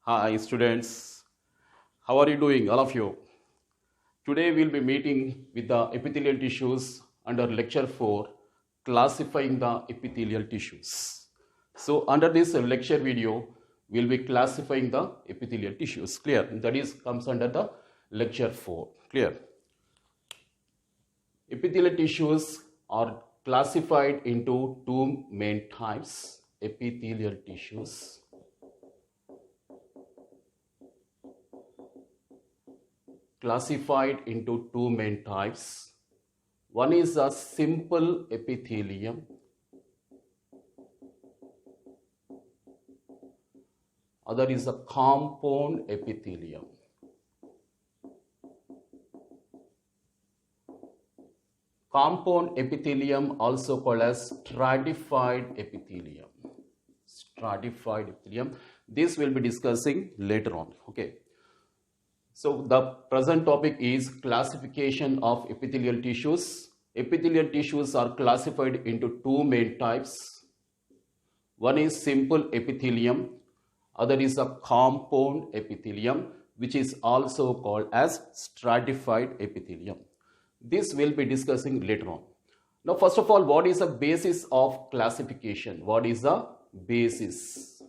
Hi students, how are you doing all of you? Today we'll be meeting with the epithelial tissues under lecture 4, classifying the epithelial tissues. So under this lecture video, we'll be classifying the epithelial tissues. Clear? That is comes under the lecture 4. Clear? Epithelial tissues are classified into two main types. Epithelial tissues classified into two main types. One is a simple epithelium. Other is a compound epithelium. Compound epithelium also called as stratified epithelium. Stratified epithelium. This we'll be discussing later on. Okay. So the present topic is classification of epithelial tissues. Epithelial tissues are classified into two main types. One is simple epithelium, other is a compound epithelium, which is also called as stratified epithelium. This we'll be discussing later on. Now, first of all, what is the basis of classification? What is the basis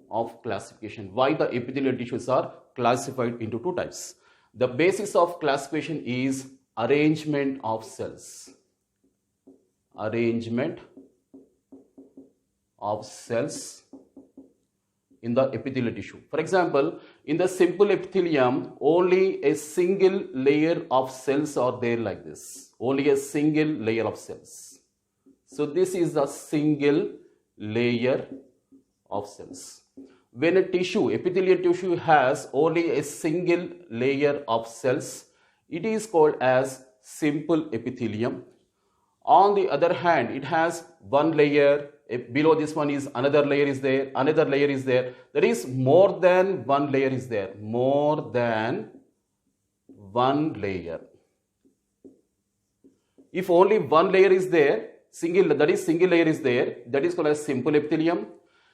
of classification? Why the epithelial tissues are classified into two types? The basis of classification is arrangement of cells. Arrangement of cells in the epithelial tissue. For example, in the simple epithelium, only a single layer of cells are there like this. Only a single layer of cells. So this is a single layer of cells. When a tissue, epithelial tissue has only a single layer of cells, it is called as simple epithelium. On the other hand, it has one layer, below this one is another layer is there, another layer is there. There is more than one layer is there, more than one layer. If only one layer is there, single layer is there, that is called as simple epithelium.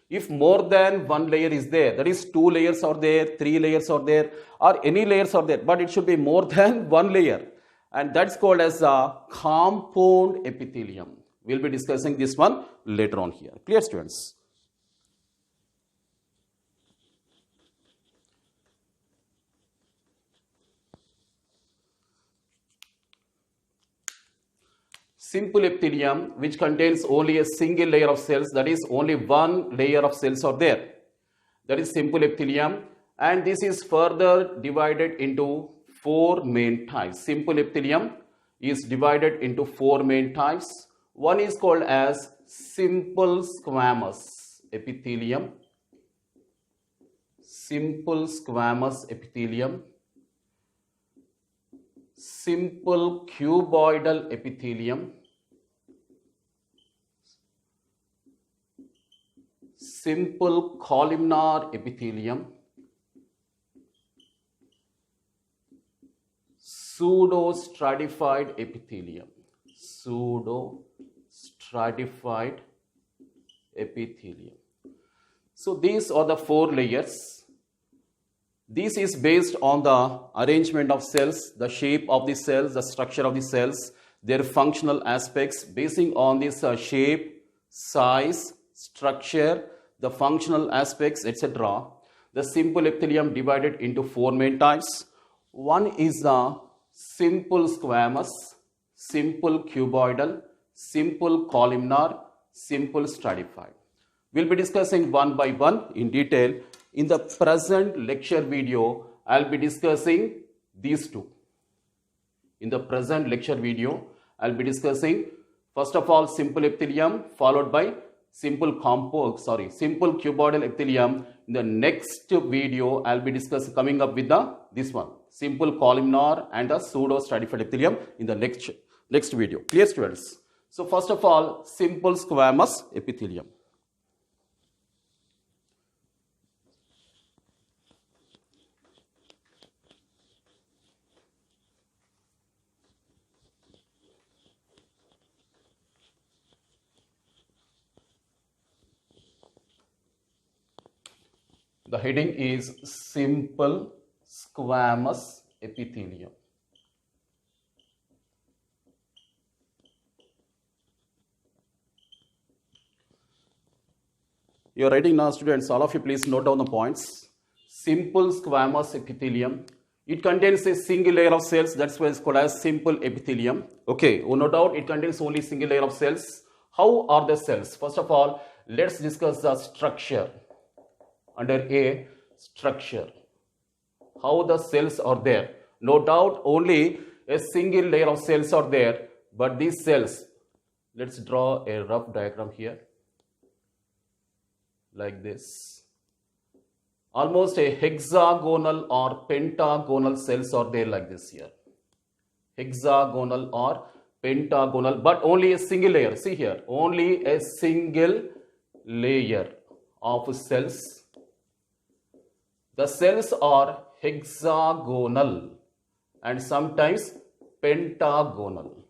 If more than one layer is there, that is two layers are there, three layers are there, or any layers are there, but it should be more than one layer. And that's called as a compound epithelium. We'll be discussing this one later on here. Clear, students? Simple epithelium, which contains only a single layer of cells, that is only one layer of cells are there. That is simple epithelium, and this is further divided into four main types. Simple epithelium is divided into four main types. One is called as simple squamous epithelium. Simple squamous epithelium. Simple cuboidal epithelium. Simple columnar epithelium. Pseudo-stratified epithelium. Pseudo-stratified epithelium. So these are the four layers. This is based on the arrangement of cells, the shape of the cells, the structure of the cells, their functional aspects. Basing on this shape, size, structure, the functional aspects, etc. The simple epithelium divided into four main types. One is the simple squamous, simple cuboidal, simple columnar, simple stratified. We'll be discussing one by one in detail. In the present lecture video, I'll be discussing these two. In the present lecture video, I'll be discussing first of all simple epithelium followed by simple cuboidal epithelium. In the next video, I'll be coming up with this one, simple columnar and the pseudo-stratified epithelium in the next video. Clear, students? So first of all, simple squamous epithelium. The heading is simple squamous epithelium. You are writing now, students. All of you please note down the points. Simple squamous epithelium. It contains a single layer of cells. That's why it's called as simple epithelium. Okay, no doubt it contains only single layer of cells. How are the cells? First of all, let's discuss the structure. Under A, structure. How the cells are there? No doubt only a single layer of cells are there. But these cells, let's draw a rough diagram here. Like this. Almost a hexagonal or pentagonal cells are there like this here. Hexagonal or pentagonal, but only a single layer. See here, only a single layer of cells. The cells are hexagonal and sometimes pentagonal.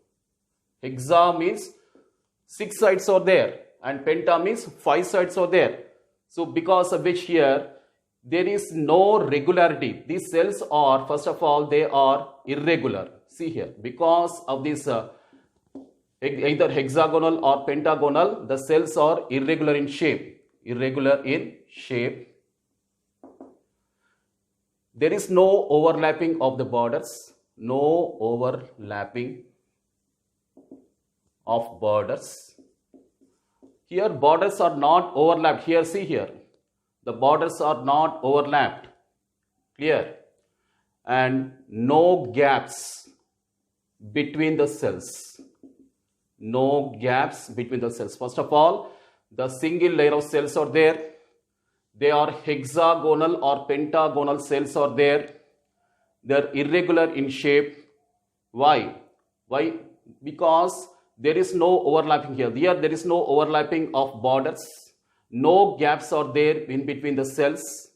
Hexa means 6 sides are there and penta means 5 sides are there. So because of which here there is no regularity. These cells are, first of all, they are irregular. See here, because of this either hexagonal or pentagonal, the cells are irregular in shape. Irregular in shape. There is no overlapping of the borders. No overlapping of borders. Here borders are not overlapped. Here, see here. The borders are not overlapped. Clear? And no gaps between the cells. No gaps between the cells. First of all, the single layer of cells are there. They are hexagonal or pentagonal cells are there. They are irregular in shape. Why? Why? Because there is no overlapping here. Here there is no overlapping of borders. No gaps are there in between the cells.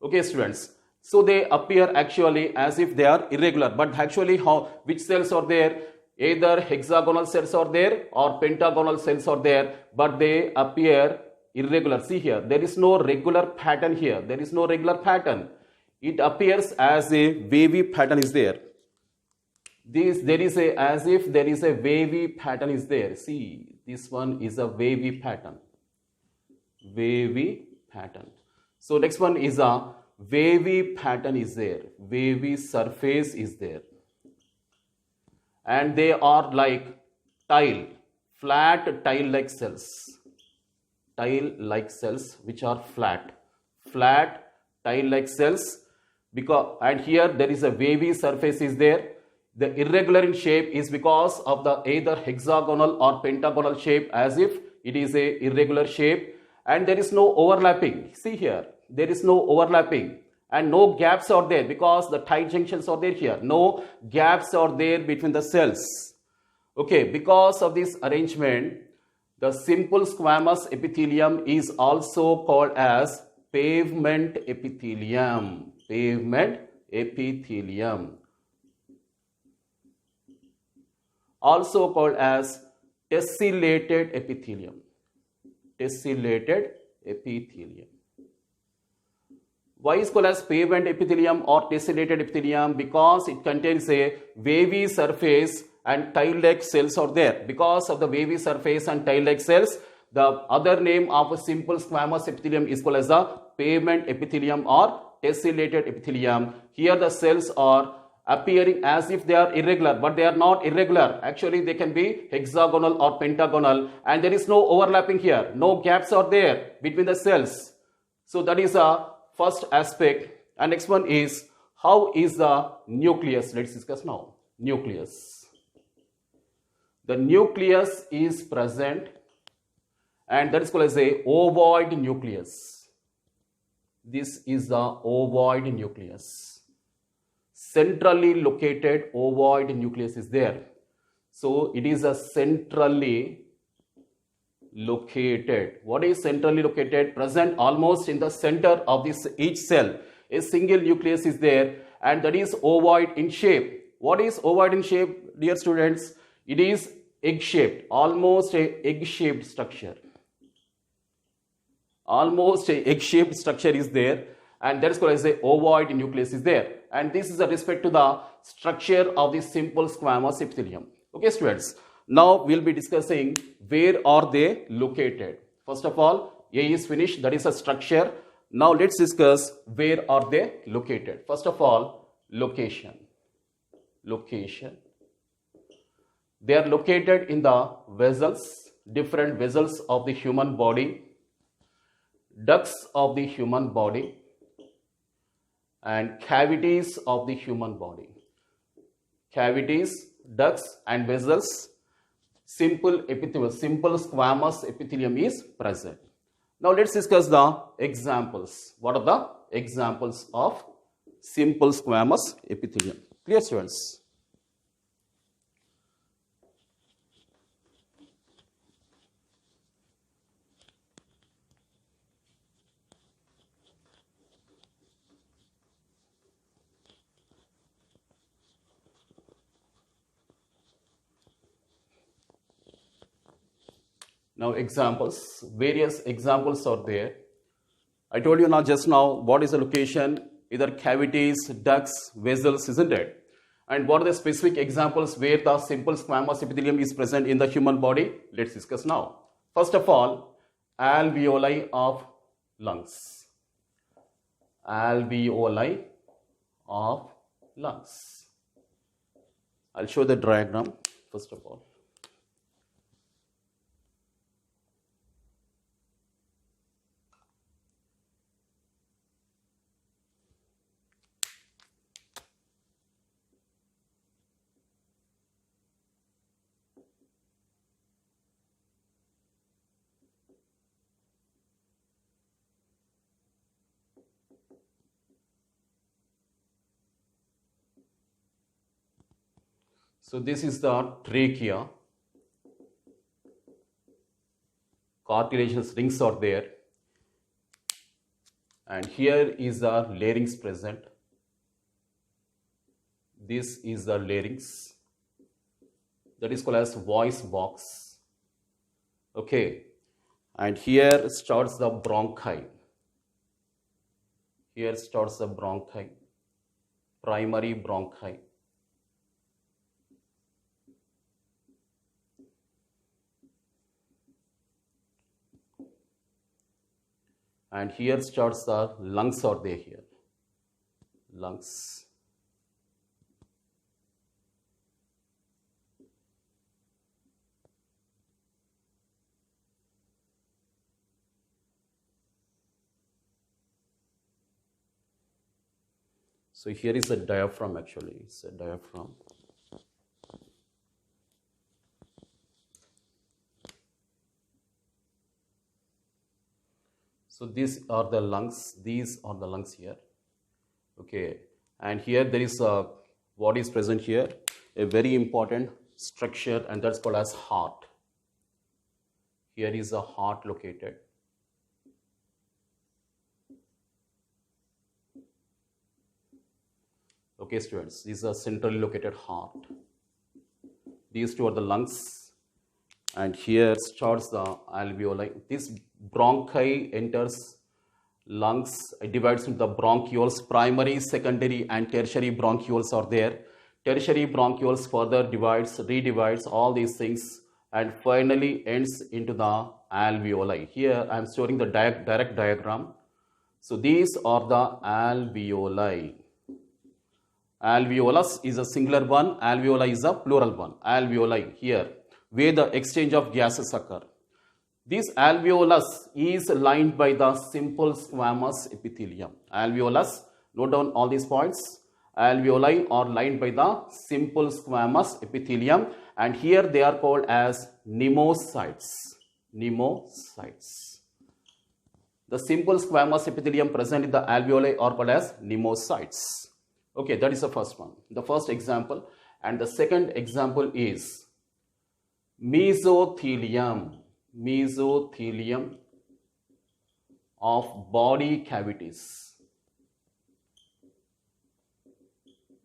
Okay, students. So they appear actually as if they are irregular. But actually which cells are there? Either hexagonal cells are there or pentagonal cells are there. But they appear irregular. See here. There is no regular pattern here. There is no regular pattern. It appears as a wavy pattern is there. There is a, as if there is a wavy pattern is there. See, this one is a wavy pattern. Wavy pattern. So next one is a wavy pattern is there. Wavy surface is there. And they are like tile, flat tile-like cells. Tile-like cells which are flat. Flat tile-like cells. Because, and here there is a wavy surface is there. The irregular in shape is because of the either hexagonal or pentagonal shape, as if it is a irregular shape, and there is no overlapping. See here, there is no overlapping and no gaps are there because the tight junctions are there here. No gaps are there between the cells. Okay, because of this arrangement, the simple squamous epithelium is also called as pavement epithelium. Pavement epithelium. Also called as tessellated epithelium. Tessellated epithelium. Why is called as pavement epithelium or tessellated epithelium? Because it contains a wavy surface and tile-like cells are there. Because of the wavy surface and tile-like cells, the other name of a simple squamous epithelium is called as a pavement epithelium or tessellated epithelium. Here the cells are appearing as if they are irregular, but they are not irregular. Actually, they can be hexagonal or pentagonal, and there is no overlapping here. No gaps are there between the cells. So that is a first aspect. And next one is, how is the nucleus? Let's discuss now. Nucleus. The nucleus is present, and that is called as a ovoid nucleus. This is the ovoid nucleus. Centrally located ovoid nucleus is there. So it is a centrally located. What is centrally located? Present almost in the center of this each cell. A single nucleus is there, and that is ovoid in shape. What is ovoid in shape, dear students? It is egg-shaped, almost a egg-shaped structure. Almost a egg-shaped structure is there, and that is called as a ovoid nucleus is there, and this is with respect to the structure of the simple squamous epithelium. Okay students, now we'll be discussing where are they located. First of all, A is finished, that is a structure. Now let's discuss where are they located. First of all, location. They are located in the vessels, different vessels of the human body, ducts of the human body, and cavities of the human body. Cavities, ducts and vessels, simple epithelium, simple squamous epithelium is present. Now let's discuss the examples. What are the examples of simple squamous epithelium? Clear students? Now examples, various examples are there. I told you now just now what is the location, either cavities, ducts, vessels, isn't it? And what are the specific examples where the simple squamous epithelium is present in the human body? Let's discuss now. First of all, alveoli of lungs. Alveoli of lungs. I'll show the diagram first of all. So this is the trachea. Cartilaginous rings are there. And here is the larynx present. This is the larynx. That is called as voice box. Okay. And here starts the bronchi. Here starts the bronchi. Primary bronchi. And here starts the lungs are there here. Lungs. So here is a diaphragm actually. It's a diaphragm. So these are the lungs, these are the lungs here. Okay, and here there is a, what is present here? A very important structure, and that's called as heart. Here is a heart located. Okay students, this is a centrally located heart. These two are the lungs. And here starts the alveoli. This bronchi enters lungs, it divides into the bronchioles. Primary, secondary and tertiary bronchioles are there. Tertiary bronchioles further divides, redivides, all these things, and finally ends into the alveoli. Here I am showing the direct diagram. So these are the alveoli. Alveolus is a singular one, alveoli is a plural one. Alveoli here, where the exchange of gases occur. This alveolus is lined by the simple squamous epithelium. Alveolus, note down all these points. Alveoli are lined by the simple squamous epithelium, and here they are called as pneumocytes. Pneumocytes. The simple squamous epithelium present in the alveoli are called as pneumocytes. Okay, that is the first one, the first example. And the second example is mesothelium. Mesothelium of body cavities.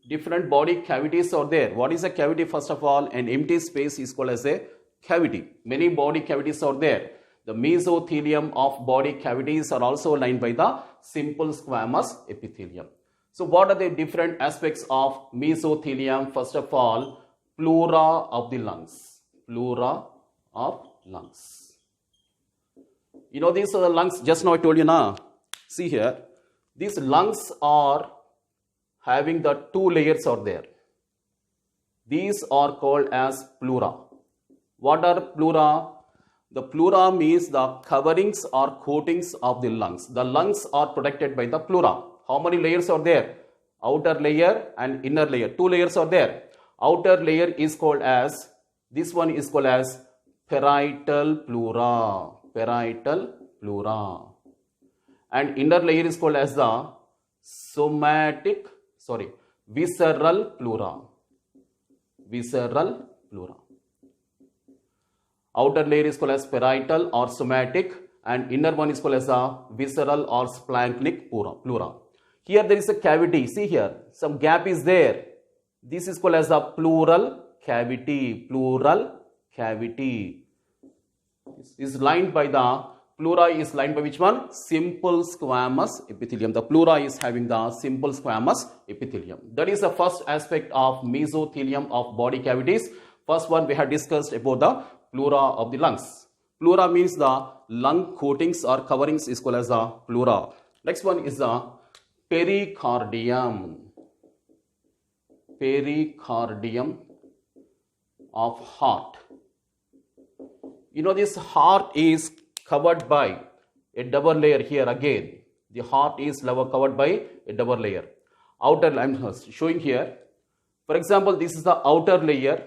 Different body cavities are there. What is a cavity? First of all, an empty space is called as a cavity. Many body cavities are there. The mesothelium of body cavities are also lined by the simple squamous epithelium. So what are the different aspects of mesothelium? First of all, pleura of the lungs. Pleura of lungs. You know, these are the lungs, just now I told you now. See here, these lungs are having the two layers are there. These are called as pleura. What are pleura? The pleura means the coverings or coatings of the lungs. The lungs are protected by the pleura. How many layers are there? Outer layer and inner layer. Two layers are there. Outer layer is called as, this one is called as parietal pleura. Parietal pleura. And inner layer is called as the visceral pleura. Visceral pleura. Outer layer is called as parietal or somatic, and inner one is called as a visceral or splanchnic pleura. Here there is a cavity. See here, some gap is there. This is called as a pleural cavity. Pleural cavity. This is lined by the pleura is lined by which one? Simple squamous epithelium. The pleura is having the simple squamous epithelium. That is the first aspect of mesothelium of body cavities. First one we have discussed about the pleura of the lungs. Pleura means the lung coatings or coverings is called as the pleura. Next one is the pericardium. Pericardium of heart. You know, this heart is covered by a double layer here again. The heart is covered by a double layer. Outer, I'm showing here. For example, this is the outer layer,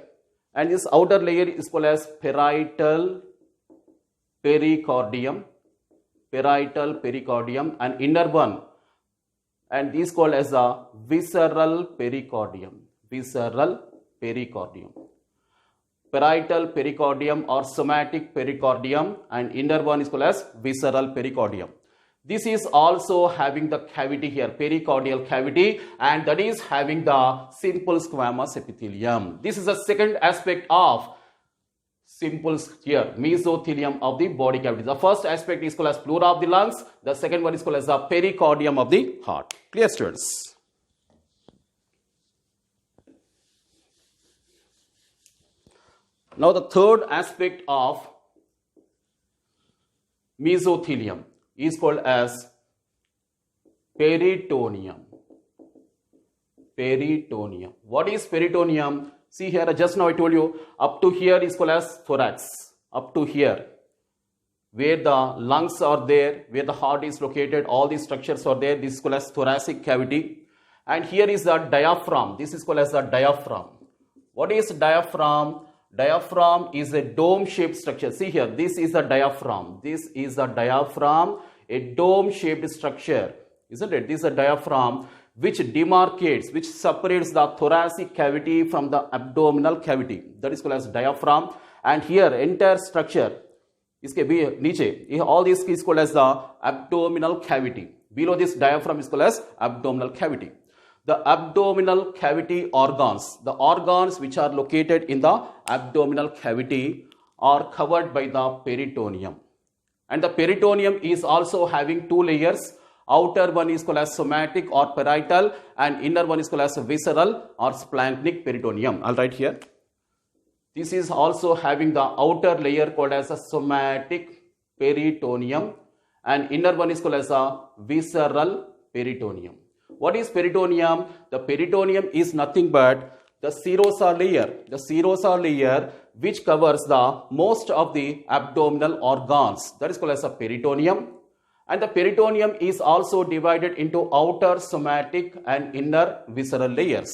and this outer layer is called as parietal pericardium. Parietal pericardium, and inner one, and this is called as the visceral pericardium. Visceral pericardium. Parietal pericardium or somatic pericardium, and inner one is called as visceral pericardium. This is also having the cavity here, pericardial cavity, and that is having the simple squamous epithelium. This is the second aspect of simple here, mesothelium of the body cavity. The first aspect is called as pleura of the lungs. The second one is called as the pericardium of the heart. Clear, students? Now the third aspect of mesothelium is called as peritoneum. Peritoneum. What is peritoneum? See here, just now I told you, up to here is called as thorax. Up to here, where the lungs are there, where the heart is located, all these structures are there. This is called as thoracic cavity. And here is the diaphragm. This is called as the diaphragm. What is diaphragm? Diaphragm is a dome-shaped structure. See here, this is a diaphragm. This is a diaphragm, a dome-shaped structure, isn't it? This is a diaphragm which demarcates, which separates the thoracic cavity from the abdominal cavity. That is called as diaphragm. And here, entire structure, iske bhi niche, all this is called as the abdominal cavity. Below this diaphragm is called as abdominal cavity. The abdominal cavity organs, the organs which are located in the abdominal cavity are covered by the peritoneum. And the peritoneum is also having two layers. Outer one is called as somatic or parietal, and inner one is called as visceral or splanchnic peritoneum. I'll write here. This is also having the outer layer called as a somatic peritoneum, and inner one is called as a visceral peritoneum. What is peritoneum? The peritoneum is nothing but the serosa layer. The serosa layer which covers the most of the abdominal organs. That is called as a peritoneum. And the peritoneum is also divided into outer somatic and inner visceral layers.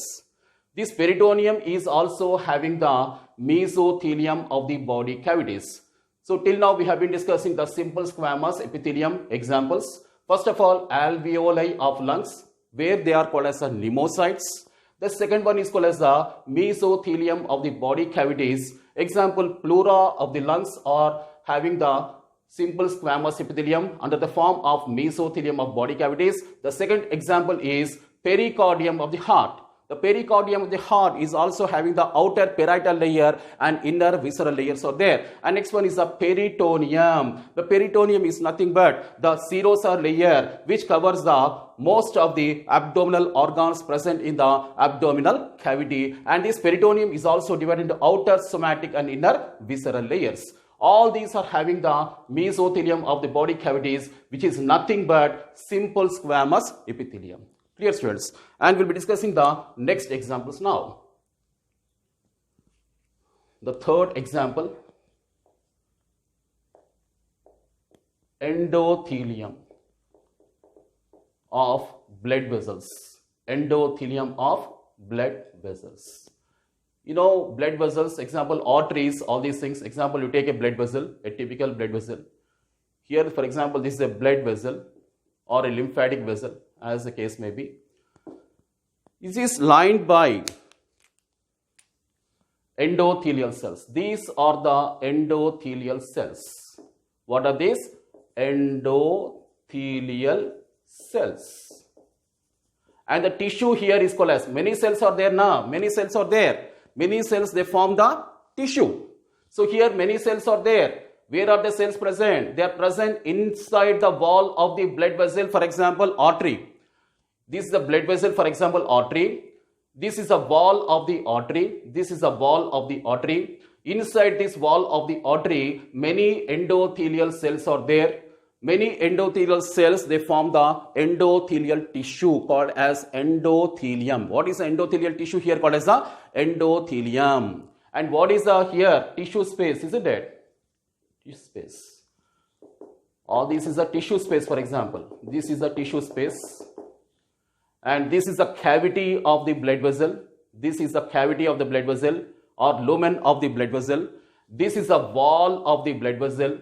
This peritoneum is also having the mesothelium of the body cavities. So till now we have been discussing the simple squamous epithelium examples. First of all, alveoli of lungs, where they are called as the pneumocytes. The second one is called as the mesothelium of the body cavities. Example, pleura of the lungs are having the simple squamous epithelium under the form of mesothelium of body cavities. The second example is pericardium of the heart. The pericardium of the heart is also having the outer parietal layer and inner visceral layers are there. And next one is the peritoneum. The peritoneum is nothing but the serosal layer which covers the most of the abdominal organs present in the abdominal cavity. And this peritoneum is also divided into outer somatic and inner visceral layers. All these are having the mesothelium of the body cavities, which is nothing but simple squamous epithelium. Clear, students? And we'll be discussing the next examples now. The third example, endothelium of blood vessels. Endothelium of blood vessels. You know, blood vessels, example, arteries, all these things. Example, you take a blood vessel, a typical blood vessel. Here, for example, this is a blood vessel or a lymphatic vessel, as the case may be. This is lined by endothelial cells. These are the endothelial cells. What are these? Endothelial cells. And the tissue here is called as, many cells are there now. Many cells are there. Many cells, they form the tissue. So here many cells are there. Where are the cells present? They are present inside the wall of the blood vessel, for example, artery. This is the blood vessel, for example, artery. This is the wall of the artery. This is the wall of the artery. Inside this wall of the artery, many endothelial cells are there. Many endothelial cells, they form the endothelial tissue called as endothelium. What is the endothelial tissue here called as the endothelium? And what is the here? Tissue space, isn't it? Tissue space. All this is the tissue space, for example. This is the tissue space. And this is the cavity of the blood vessel. This is the cavity of the blood vessel or lumen of the blood vessel. This is the wall of the blood vessel.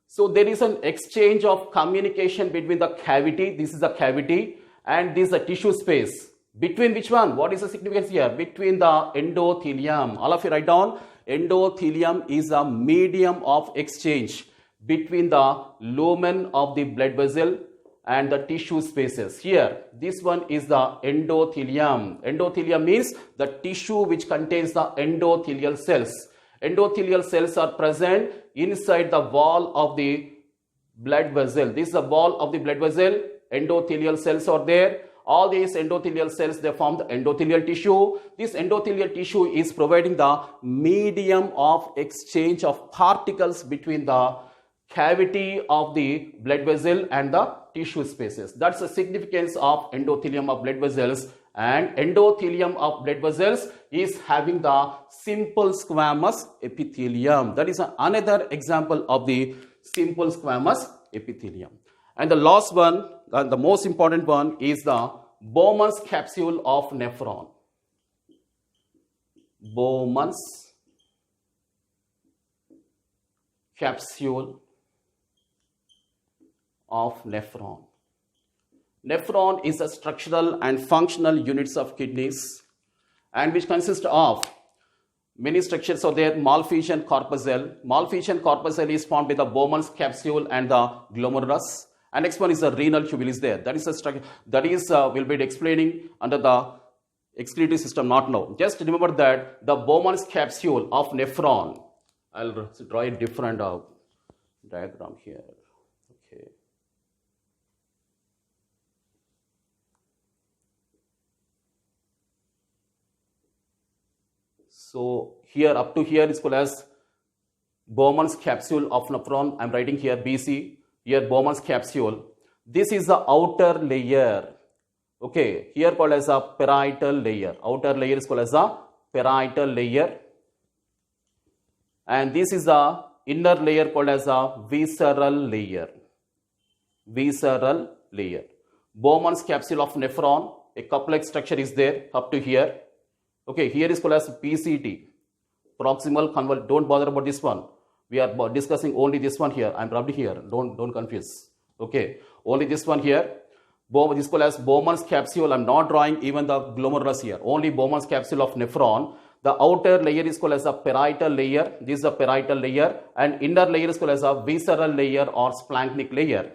So there is an exchange of communication between the cavity, this is the cavity, and this is the tissue space. Between which one? What is the significance here? Between the endothelium. All of you write down, endothelium is a medium of exchange between the lumen of the blood vessel and the tissue spaces. Here, this one is the endothelium. Endothelium means the tissue which contains the endothelial cells. Endothelial cells are present inside the wall of the blood vessel. This is the wall of the blood vessel. Endothelial cells are there. All these endothelial cells, they form the endothelial tissue. This endothelial tissue is providing the medium of exchange of particles between the cavity of the blood vessel and the tissue spaces. That's the significance of endothelium of blood vessels. And endothelium of blood vessels is having the simple squamous epithelium. That is another example of the simple squamous epithelium. And the last one, the most important one, is the Bowman's capsule of nephron. Bowman's capsule of nephron. Nephron is the structural and functional units of kidneys, and which consist of many structures are there. Malphizian corpuscle. Malphizian corpuscle is formed by the Bowman's capsule and the glomerulus. And next one is the renal tubule is there. That is a structure that is will be explaining under the excretory system, not now. Just remember that the Bowman's capsule of nephron. I'll draw a different diagram here. Okay. So here up to here is called as Bowman's capsule of nephron. I'm writing here BC. Here Bowman's capsule. This is the outer layer. Okay, here called as a parietal layer. Outer layer is called as a parietal layer. And this is the inner layer called as a visceral layer. Visceral layer. Bowman's capsule of nephron. A complex structure is there up to here. Okay, here is called as PCT. Proximal convoluted. Don't bother about this one. We are discussing only this one here. I'm rubbed here. Don't confuse. Okay, only this one here. This is called as Bowman's capsule. I'm not drawing even the glomerulus here. Only Bowman's capsule of nephron. The outer layer is called as a parietal layer. This is a parietal layer. And inner layer is called as a visceral layer or splanchnic layer.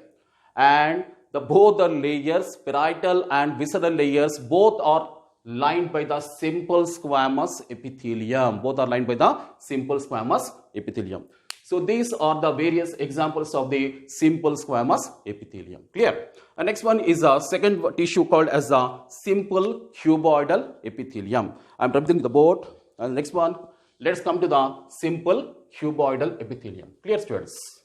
And both the layers, parietal and visceral layers, both are lined by the simple squamous epithelium. Both are lined by the simple squamous epithelium. So these are the various examples of the simple squamous epithelium. Clear? And next one is a second tissue called as the simple cuboidal epithelium. I am representing the board. And next one, let's come to the simple cuboidal epithelium. Clear, students?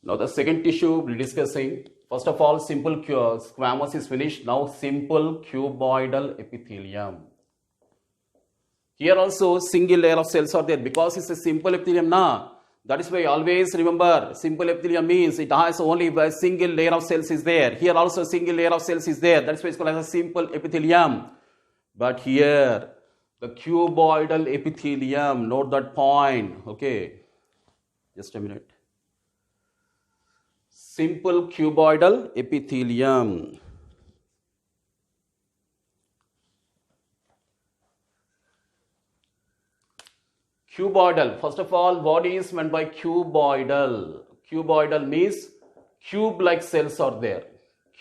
Now the second tissue we'll be discussing. First of all, simple squamous is finished. Now simple cuboidal epithelium. Here also single layer of cells are there because it's a simple epithelium now. That is why always remember simple epithelium means it has only a single layer of cells is there. Here also single layer of cells is there. That's why it's called as a simple epithelium. But here the cuboidal epithelium, note that point. Okay, just a minute. Simple cuboidal epithelium. Cuboidal. First of all, what is meant by cuboidal? Cuboidal means cube-like cells are there.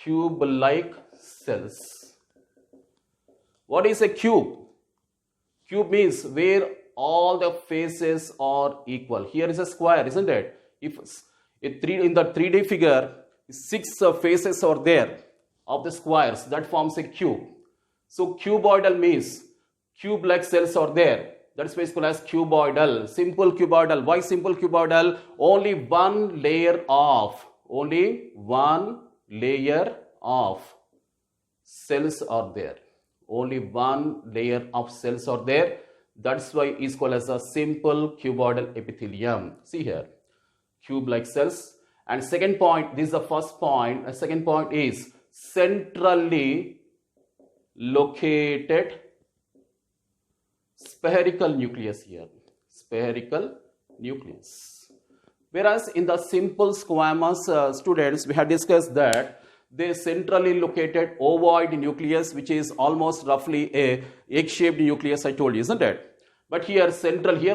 Cube-like cells. What is a cube? Cube means where all the faces are equal. Here is a square, isn't it? If in the 3D figure, 6 faces are there of the squares. That forms a cube. So cuboidal means cube-like cells are there. That is basically as cuboidal. Simple cuboidal. Why simple cuboidal? Only one layer of cells are there. Only one layer of cells are there. That's why it is called as a simple cuboidal epithelium. See here. Cube-like cells. And second point, this is the first point. The second point is centrally located spherical nucleus here. Spherical nucleus. Whereas in the simple squamous students, we have discussed that they centrally located ovoid nucleus, which is almost roughly a egg-shaped nucleus, I told you, isn't it? But here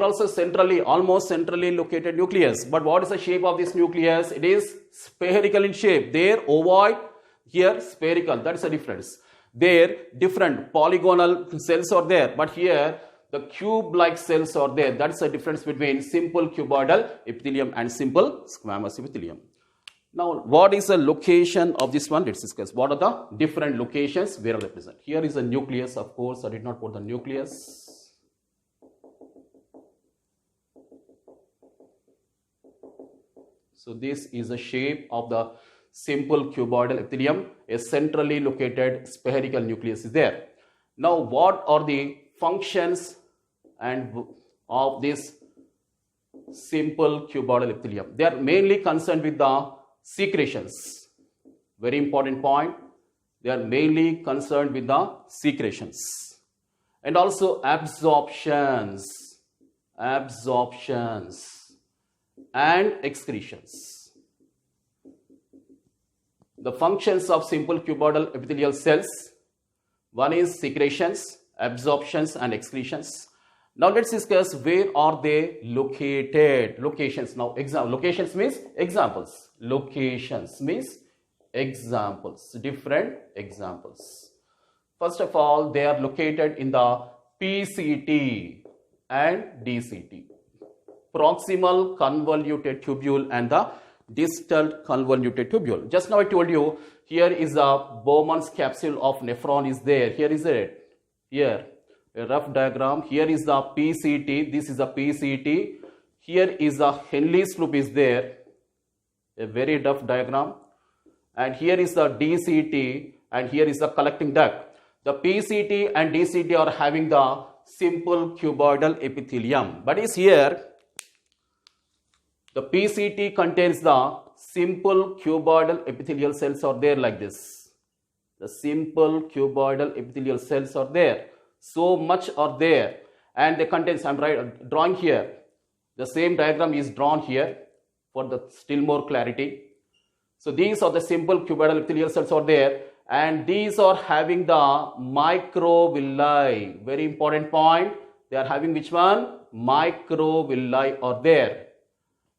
also centrally, almost centrally located nucleus. But what is the shape of this nucleus? It is spherical in shape. There ovoid, here spherical. That is the difference. There different polygonal cells are there. But here the cube-like cells are there. That's the difference between simple cuboidal epithelium and simple squamous epithelium. Now, what is the location of this one? Let's discuss. What are the different locations where they present? Here is the nucleus. Of course, I did not put the nucleus. So this is the shape of the simple cuboidal epithelium. A centrally located spherical nucleus is there. Now, what are the functions of this simple cuboidal epithelium? They are mainly concerned with the secretions. Very important point. They are mainly concerned with the secretions and also absorptions and excretions. The functions of simple cuboidal epithelial cells, one is secretions, absorptions and excretions. Now let's discuss where are they located. Locations. Now locations means examples. Locations means examples, different examples. First of all, they are located in the PCT and DCT. Proximal convoluted tubule and the distal convoluted tubule. Just now I told you, here is a Bowman's capsule of nephron is there. Here is it. Here, a rough diagram. Here is the PCT. This is the PCT. Here is the Henle's loop is there. A very rough diagram. And here is the DCT and here is the collecting duct. The PCT and DCT are having the simple cuboidal epithelium. But is here, the PCT contains the simple cuboidal epithelial cells are there like this. The simple cuboidal epithelial cells are there. So much are there, and they contain, I'm drawing here. The same diagram is drawn here for the still more clarity. So these are the simple cuboidal epithelial cells are there, and these are having the microvilli. Very important point. They are having which one? Microvilli are there.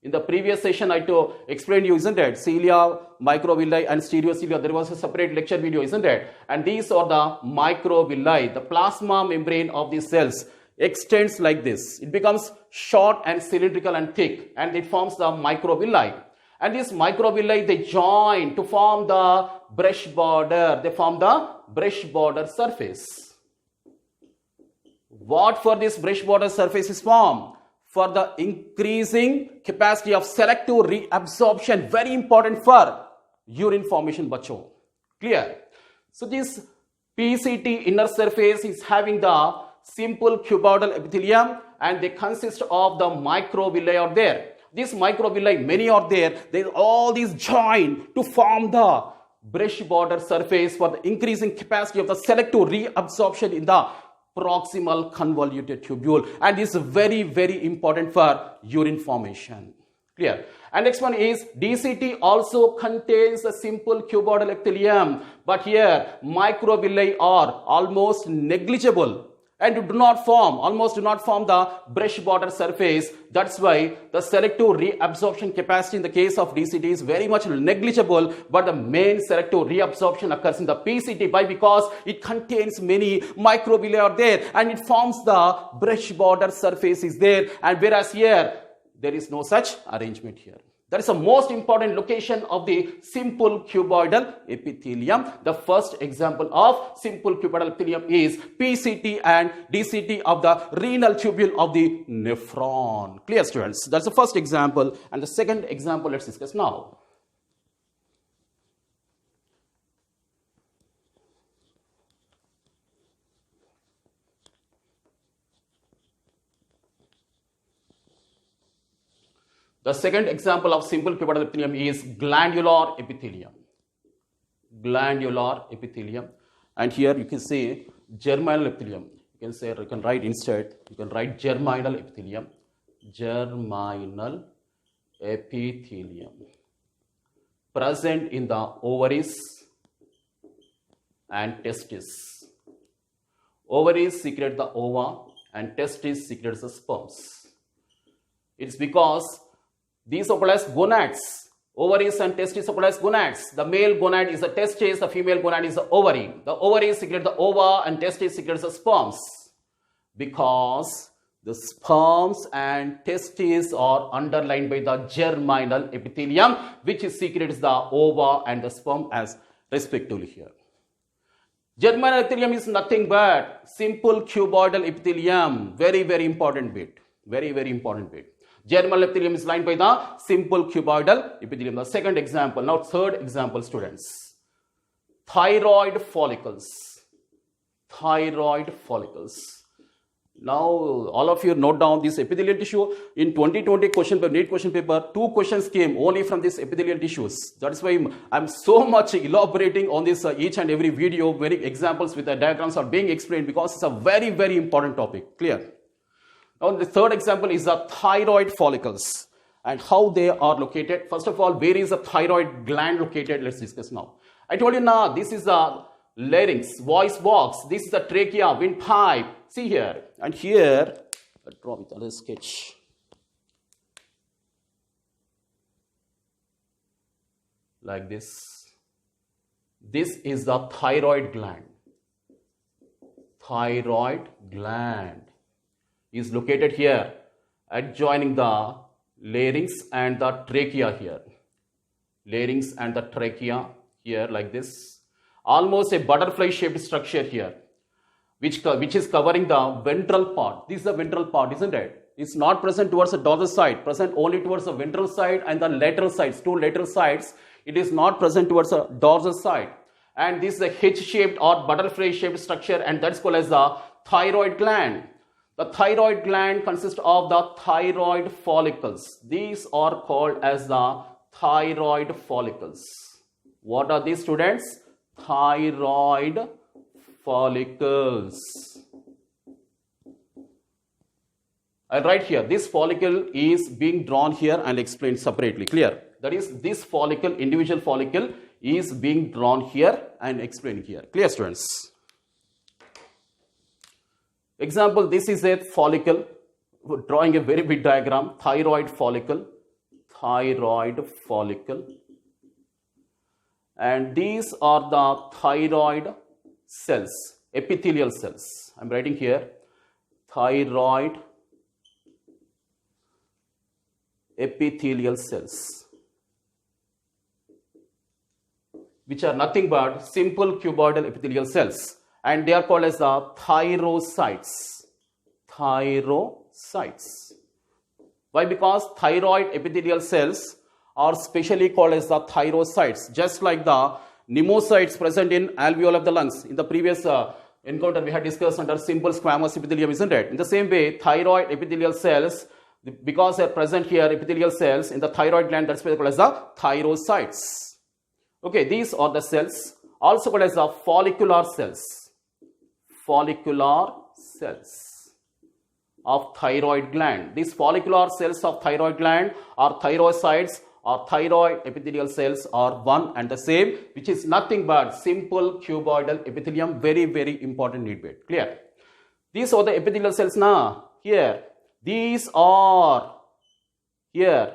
In the previous session, I explained you, isn't it? Cilia, microvilli, and stereocilia. There was a separate lecture video, isn't it? And these are the microvilli. The plasma membrane of these cells extends like this. It becomes short and cylindrical and thick, and it forms the microvilli. And these microvilli, they join to form the brush border. They form the brush border surface. What for this brush border surface is formed? For the increasing capacity of selective reabsorption. Very important for urine formation, bacho. Clear? So this PCT inner surface is having the simple cuboidal epithelium, and they consist of the microvilli are there. These microvilli, many are there. All these join to form the brush border surface for the increasing capacity of the selective reabsorption in the proximal convoluted tubule, and is very, very important for urine formation. Clear? And next one is DCT also contains a simple cuboidal epithelium, but here microvilli are almost negligible and almost do not form the brush border surface. That's why the selective reabsorption capacity in the case of DCT is very much negligible, but the main selective reabsorption occurs in the PCT. Why? Because it contains many microvilli are there, and it forms the brush border surface is there, and whereas here there is no such arrangement here. That is the most important location of the simple cuboidal epithelium. The first example of simple cuboidal epithelium is PCT and DCT of the renal tubule of the nephron. Clear, students? That's the first example. And the second example, let's discuss now. The second example of simple cuboidal epithelium is glandular epithelium. Glandular epithelium. And here you can say germinal epithelium. You can write instead, you can write germinal epithelium. Germinal epithelium. Present in the ovaries and testes. Ovaries secrete the ova, and testes secretes the sperms. It's because these are called as gonads. Ovaries and testes are called as gonads. The male gonad is the testis, the female gonad is the ovary. The ovaries secrete the ova, and testes secretes the sperms. Because the sperms and testes are underlined by the germinal epithelium, which secretes the ova and the sperm as respectively here. Germinal epithelium is nothing but simple cuboidal epithelium. Very, very important bit. Very, very important bit. Germinal epithelium is lined by the simple cuboidal epithelium. The second example. Now third example, students. Thyroid follicles. Thyroid follicles. Now all of you note down this epithelial tissue. In 2020 NEET question paper, 2 questions came only from this epithelial tissues. That is why I'm so much elaborating on this each and every video. Very examples with the diagrams are being explained because it's a very, very important topic. Clear? Now the third example is the thyroid follicles and how they are located. First of all, where is the thyroid gland located? Let's discuss now. I told you now, this is the larynx, voice box. This is the trachea, windpipe. See here. And here, I'll draw with another sketch. Like this. This is the thyroid gland. Thyroid gland is located here, adjoining the larynx and the trachea here. Larynx and the trachea here like this. Almost a butterfly shaped structure here, which is covering the ventral part. This is the ventral part, isn't it? It's not present towards the dorsal side, present only towards the ventral side and the lateral sides, 2 lateral sides. It is not present towards the dorsal side. And this is a H-shaped or butterfly shaped structure, and that's called as the thyroid gland. The thyroid gland consists of the thyroid follicles. These are called as the thyroid follicles. What are these, students? thyroid follicles. I'll write here, this follicle is being drawn here and explained separately. Clear? That is, this follicle, individual follicle, is being drawn here and explained here. Clear, students? Example, this is a follicle, drawing a very big diagram, thyroid follicle, and these are the thyroid cells, epithelial cells. I'm writing here, thyroid epithelial cells, which are nothing but simple cuboidal epithelial cells, and they are called as the thyrocytes. Thyrocytes. Why? Because thyroid epithelial cells are specially called as the thyrocytes, just like the pneumocytes present in alveoli of the lungs. In the previous encounter, we had discussed under simple squamous epithelium, isn't it? In the same way, thyroid epithelial cells, because they are present here, epithelial cells in the thyroid gland, that's why they are called as the thyrocytes. Okay, these are the cells, also called as the follicular cells. Follicular cells of thyroid gland. These follicular cells of thyroid gland or thyrocytes or thyroid epithelial cells are one and the same, which is nothing but simple cuboidal epithelium. Very, very important need bit. Clear? These are the epithelial cells now. Here. These are here.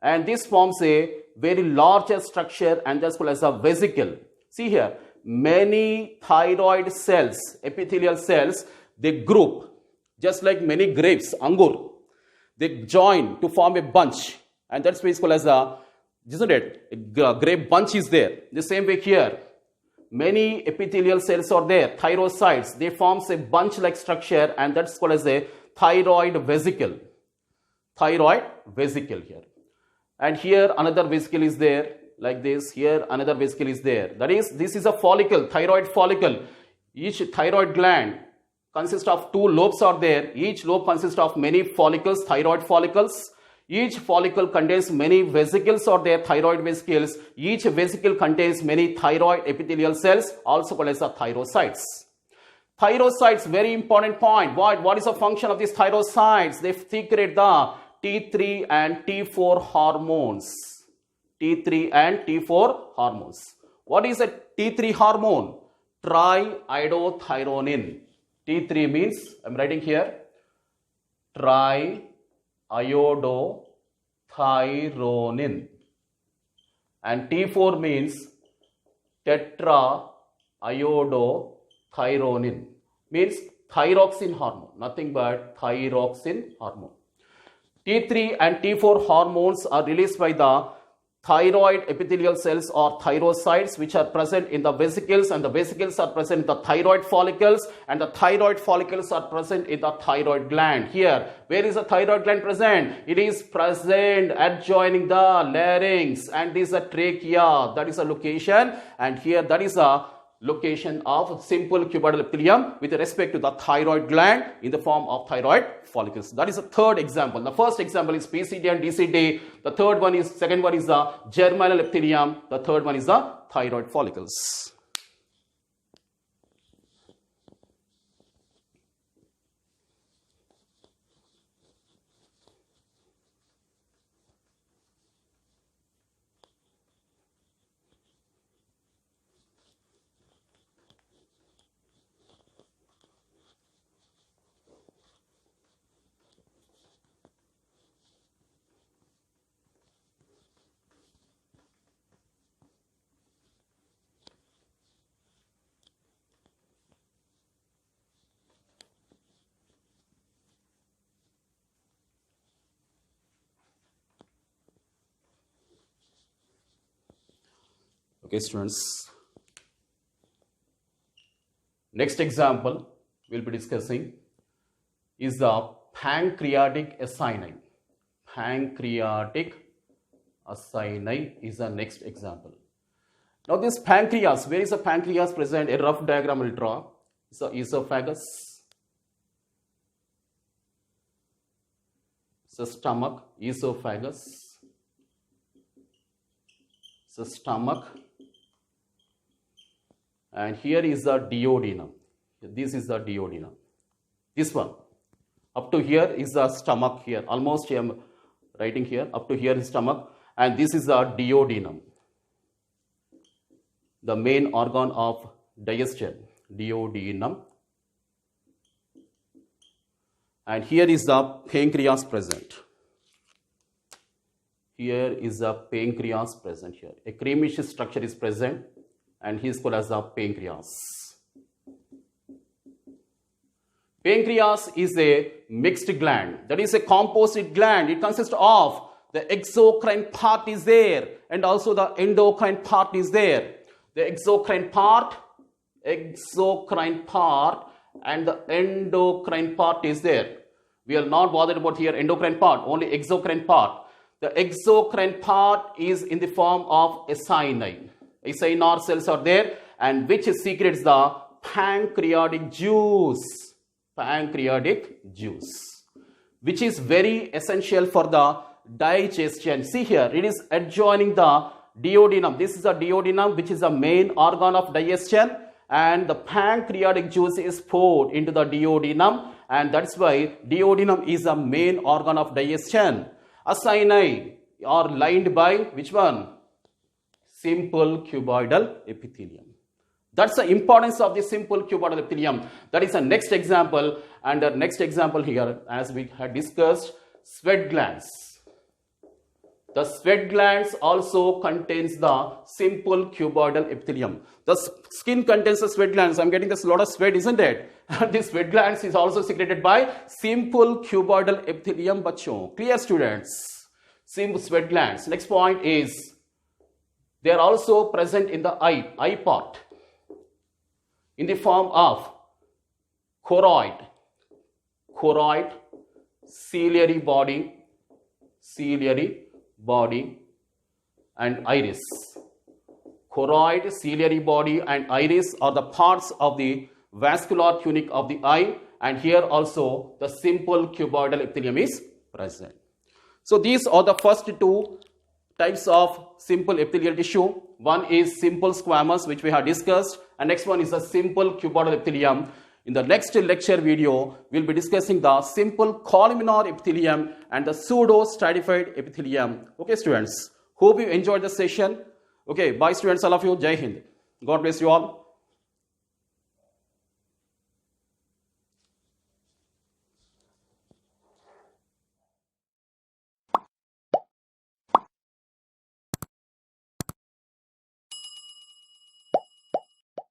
And this forms a very larger structure, and that's called as a vesicle. See here. Many thyroid cells, epithelial cells, they group just like many grapes, angur. They join to form a bunch, and that's why it's called as a, isn't it? A grape bunch is there. The same way here, many epithelial cells are there, thyrocytes. They forms a bunch-like structure, and that's called as a thyroid vesicle. Thyroid vesicle here. And here another vesicle is there, like this. Here another vesicle is there. That is, this is a follicle, thyroid follicle. Each thyroid gland consists of 2 lobes are there. Each lobe consists of many follicles, thyroid follicles. Each follicle contains many vesicles or there, thyroid vesicles. Each vesicle contains many thyroid epithelial cells, also called as the thyrocytes. Thyrocytes, very important point. What is the function of these thyrocytes? They secrete the T3 and T4 hormones. T3 and T4 hormones. What is a T3 hormone? Triiodothyronine. T3 means, I'm writing here, triiodothyronine. And T4 means tetraiodothyronine. Means thyroxine hormone, nothing but thyroxine hormone. T3 and T4 hormones are released by the thyroid epithelial cells or thyrocytes, which are present in the vesicles, and the vesicles are present in the thyroid follicles, and the thyroid follicles are present in the thyroid gland. Here, where is the thyroid gland present? It is present adjoining the larynx, and this is a trachea. That is a location, and here that is a location of simple cuboidal epithelium with respect to the thyroid gland in the form of thyroid follicles. That is the third example. The first example is PCD and DCD. The second one is the germinal epithelium. The third one is the thyroid follicles. Okay, students. Next example we'll be discussing is the pancreatic acini. Pancreatic acini is the next example. Now this pancreas, where is the pancreas present? A rough diagram will draw. So esophagus, so stomach, esophagus, so stomach, and here is the duodenum. This is the duodenum. This one. Up to here is the stomach here. Almost I am writing here. Up to here is stomach. And this is the duodenum. The main organ of digestion. Duodenum. And here is the pancreas present. Here is the pancreas present here. A creamish structure is present and he is called as the pancreas. Pancreas is a mixed gland. That is a composite gland. It consists of the exocrine part is there and also the endocrine part is there. The exocrine part and the endocrine part is there. We are not bothered about here endocrine part, only exocrine part. The exocrine part is in the form of acini. Acinar cells are there and which secretes the pancreatic juice. Pancreatic juice, which is very essential for the digestion. See here, it is adjoining the duodenum. This is the duodenum, which is the main organ of digestion, and the pancreatic juice is poured into the duodenum, and that's why duodenum is the main organ of digestion. Acini are lined by which one? Simple cuboidal epithelium. That's the importance of the simple cuboidal epithelium. That is the next example, and the next example here, as we had discussed, sweat glands. The sweat glands also contains the simple cuboidal epithelium. The skin contains the sweat glands. I'm getting this lot of sweat, isn't it? And this sweat glands is also secreted by simple cuboidal epithelium. Bachon. Clear, students? Simple sweat glands. Next point is they are also present in the eye part in the form of choroid, ciliary body, and iris. Choroid, ciliary body, and iris are the parts of the vascular tunic of the eye, and here also the simple cuboidal epithelium is present. So these are the first two types of simple epithelial tissue. One is simple squamous, which we have discussed, and next one is the simple cuboidal epithelium. In the next lecture video, we'll be discussing the simple columnar epithelium and the pseudo-stratified epithelium. Okay, students. Hope you enjoyed the session. Okay, bye students, all of you. Jai Hind. God bless you all.